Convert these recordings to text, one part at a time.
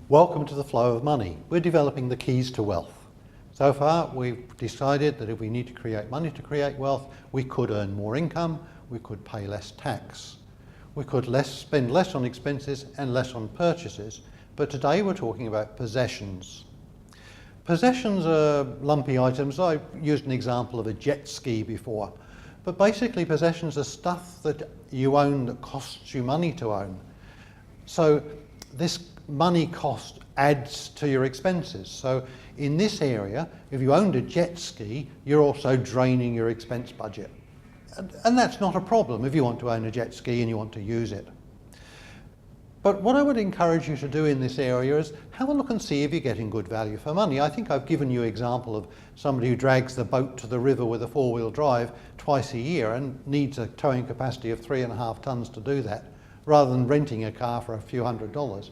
Welcome to the Flow of Money. We're developing the keys to wealth. So far, we've decided that if we need to create money to create wealth, we could earn more income, we could pay less tax, we could spend less on expenses and less on purchases. But today we're talking about possessions. Possessions are lumpy items. I used an example of a jet ski before. But basically possessions are stuff that you own that costs you money to own. So this money cost adds to your expenses. So in this area, if you owned a jet ski, you're also draining your expense budget. And that's not a problem if you want to own a jet ski and you want to use it. But what I would encourage you to do in this area is have a look and see if you're getting good value for money. I think I've given you an example of somebody who drags the boat to the river with a four-wheel drive twice a year and needs a towing capacity of 3.5 tons to do that, rather than renting a car for a few $100s.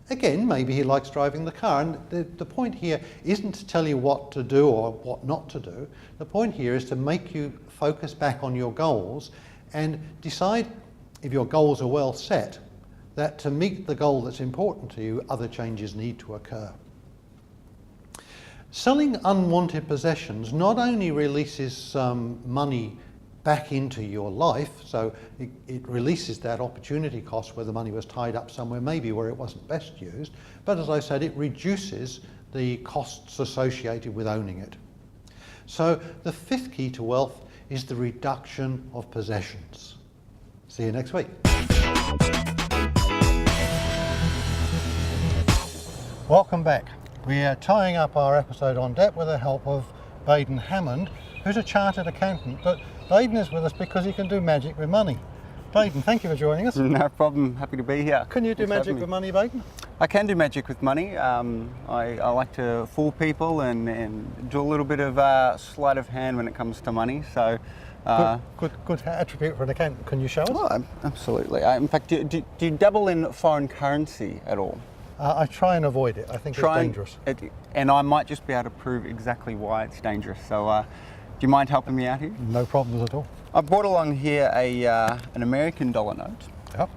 Again, maybe he likes driving the car, and the point here isn't to tell you what to do or what not to do. The point here is to make you focus back on your goals and decide, if your goals are well set, that to meet the goal that's important to you, other changes need to occur. Selling unwanted possessions not only releases some money back into your life, so it releases that opportunity cost where the money was tied up somewhere, maybe where it wasn't best used, but as I said, it reduces the costs associated with owning it. So the fifth key to wealth is the reduction of possessions. See you next week. Welcome back. We are tying up our episode on debt with the help of Baden Hammond, who's a chartered accountant, but Baden is with us because he can do magic with money. Baden, thank you for joining us. No problem, happy to be here. Can you do magic with money, Baden? I can do magic with money. I like to fool people and do a little bit of sleight of hand when it comes to money. So, good attribute for an accountant. Can you show us? Oh, absolutely. In fact, do you dabble in foreign currency at all? I try and avoid it. I think it's dangerous. And I might just be able to prove exactly why it's dangerous. So, do you mind helping me out here? No problems at all. I brought along here an American dollar note. Yep.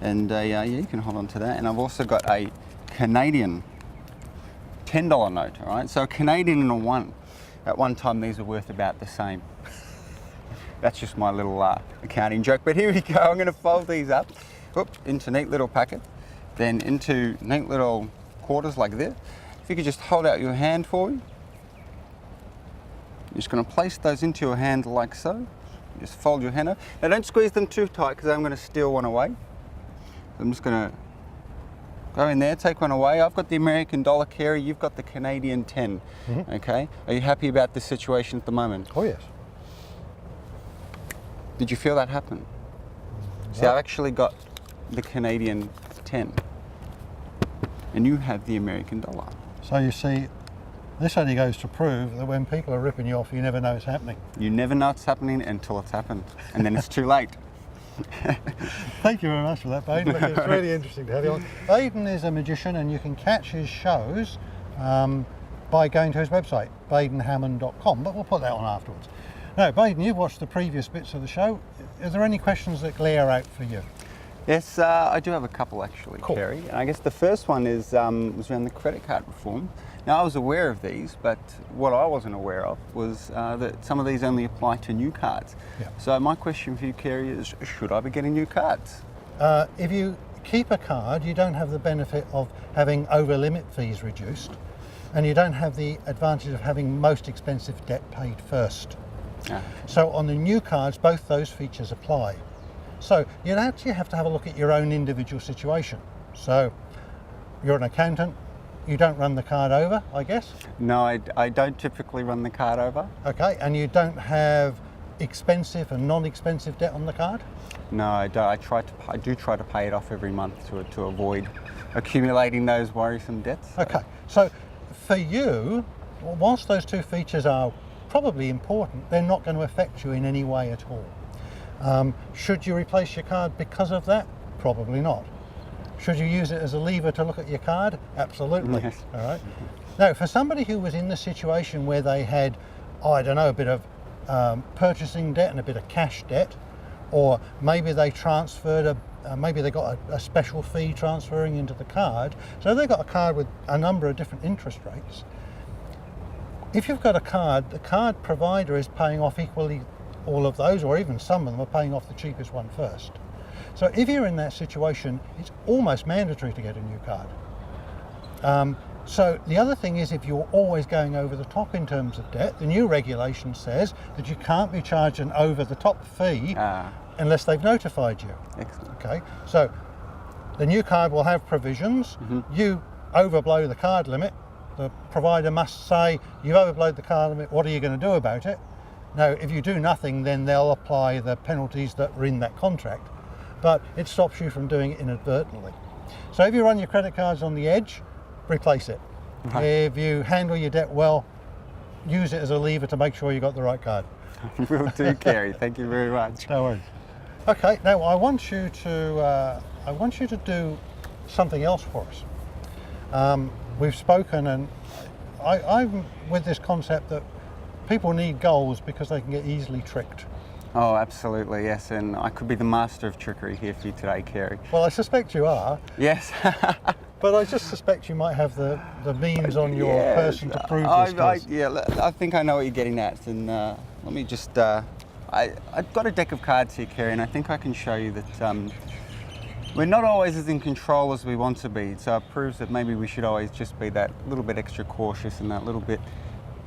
And yeah, you can hold on to that. And I've also got a Canadian $10 note, all right? So a Canadian and a one. At one time, these were worth about the same. That's just my little accounting joke. But here we go. I'm going to fold these up into neat little packet, then into neat little quarters like this. If you could just hold out your hand for me. You're just going to place those into your hand like so. Just fold your hand up. Now don't squeeze them too tight because I'm going to steal one away. I'm just going to go in there, take one away. I've got the American dollar, Kerry. You've got the Canadian 10. Mm-hmm. Okay. Are you happy about this situation at the moment? Oh yes. Did you feel that happen? See, I've actually got the Canadian 10, and you have the American dollar. So you see, this only goes to prove that when people are ripping you off, you never know it's happening. You never know it's happening until it's happened, and then it's too late. Thank you very much for that, Baden. It's really interesting to have you on. Baden is a magician, and you can catch his shows by going to his website, badenhammond.com, but we'll put that on afterwards. Now, Baden, you've watched the previous bits of the show. Is there any questions that glare out for you? Yes, I do have a couple actually, cool. Kerry. And I guess the first one is was around the credit card reform. Now, I was aware of these, but what I wasn't aware of was that some of these only apply to new cards. Yeah. So my question for you, Kerry, is should I be getting new cards? If you keep a card, you don't have the benefit of having over-limit fees reduced, and you don't have the advantage of having most expensive debt paid first. Ah. So on the new cards, both those features apply. So you'd actually have to have a look at your own individual situation. So you're an accountant, you don't run the card over, I guess? No, I don't typically run the card over. Okay, and you don't have expensive and non-expensive debt on the card? No, I don't. I do try to pay it off every month to avoid accumulating those worrisome debts. Okay, so for you, whilst those two features are probably important, they're not going to affect you in any way at all. Should you replace your card because of that? Probably not. Should you use it as a lever to look at your card? Absolutely. Yes. All right. Now, for somebody who was in the situation where they had, I don't know, a bit of purchasing debt and a bit of cash debt, or maybe they transferred maybe they got a special fee transferring into the card. So they've got a card with a number of different interest rates. If you've got a card, the card provider is paying off equally all of those, or even some of them are paying off the cheapest one first. So if you're in that situation, it's almost mandatory to get a new card. So the other thing is, if you're always going over the top in terms of debt, the new regulation says that you can't be charged an over the top fee unless they've notified you. Excellent. Okay, so the new card will have provisions. You overblow the card limit, the provider must say, you've overblowed the card limit, what are you going to do about it? Now, if you do nothing, then they'll apply the penalties that are in that contract, but it stops you from doing it inadvertently. So if you run your credit cards on the edge, replace it. Right. If you handle your debt well, use it as a lever to make sure you got the right card. Will do, Kerry. Thank you very much. No worries. Okay, now I want you to do something else for us. We've spoken, and I'm with this concept that people need goals because they can get easily tricked. Oh, absolutely, yes. And I could be the master of trickery here for you today, Kerry. Well, I suspect you are, Yes. but I just suspect you might have the means on your Yes. person to prove this. I think I know what you're getting at. And let me just, I've got a deck of cards here, Kerry, and I think I can show you that we're not always as in control as we want to be. So it proves that maybe we should always just be that little bit extra cautious and have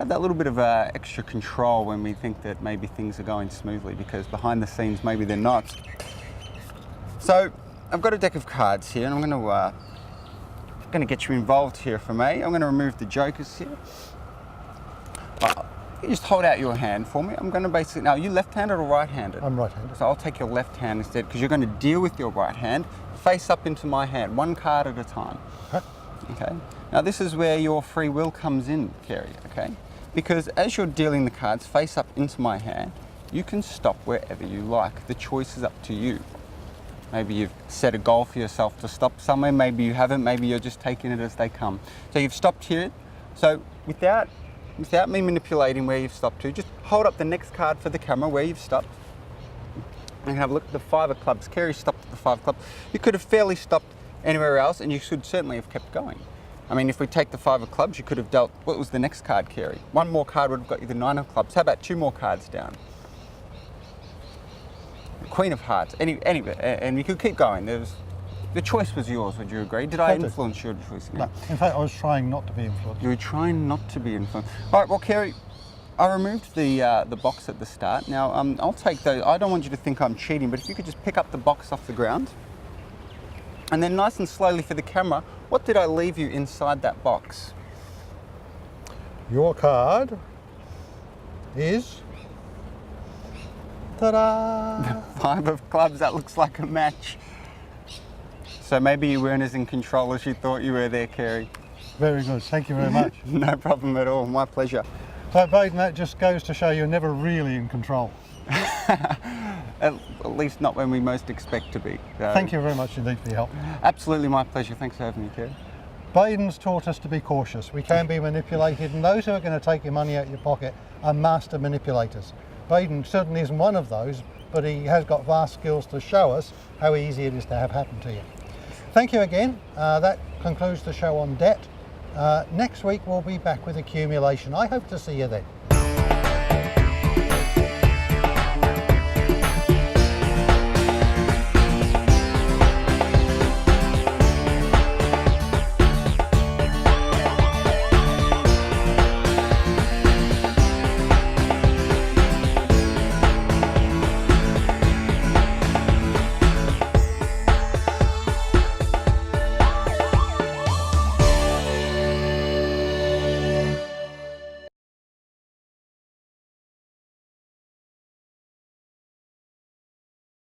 that little bit of extra control when we think that maybe things are going smoothly, because behind the scenes maybe they're not. So I've got a deck of cards here, and I'm going to get you involved here for me. I'm going to remove the jokers here. You just hold out your hand for me. I'm going to basically, now, are you left-handed or right-handed? I'm right-handed. So I'll take your left hand instead, because you're going to deal with your right hand face up into my hand, one card at a time. Okay. Now this is where your free will comes in, Kerry. Okay. Because as you're dealing the cards face up into my hand, you can stop wherever you like. The choice is up to you. Maybe you've set a goal for yourself to stop somewhere. Maybe you haven't. Maybe you're just taking it as they come. So you've stopped here. So without me manipulating where you've stopped to, just hold up the next card for the camera where you've stopped. And have a look at the 5 of clubs. Kerry stopped at the 5 of clubs. You could have fairly stopped anywhere else, and you should certainly have kept going. I mean, if we take the 5 of clubs, you could have dealt, what was the next card, Kerry? One more card would have got you the 9 of clubs. How about 2 more cards down? Queen of hearts. Anyway, and you could keep going. The choice was yours, would you agree? Did I influence your choice? No, in fact, I was trying not to be influenced. You were trying not to be influenced. All right, well, Kerry, I removed the box at the start. Now, I'll take those. I don't want you to think I'm cheating, but if you could just pick up the box off the ground. And then nice and slowly for the camera, what did I leave you inside that box? Your card is, ta-da! 5 of clubs, that looks like a match. So maybe you weren't as in control as you thought you were there, Kerry. Very good, thank you very much. No problem at all, my pleasure. So Baden, that just goes to show you're never really in control. At least not when we most expect to be. So, Thank you very much indeed for your help. Absolutely my pleasure, thanks for having me, Kerry. Baden's taught us to be cautious. We can be manipulated, and those who are going to take your money out of your pocket are master manipulators. Baden certainly isn't one of those, but he has got vast skills to show us how easy it is to have happen to you. Thank you again. That concludes the show on debt. Next week we'll be back with accumulation. I hope to see you then.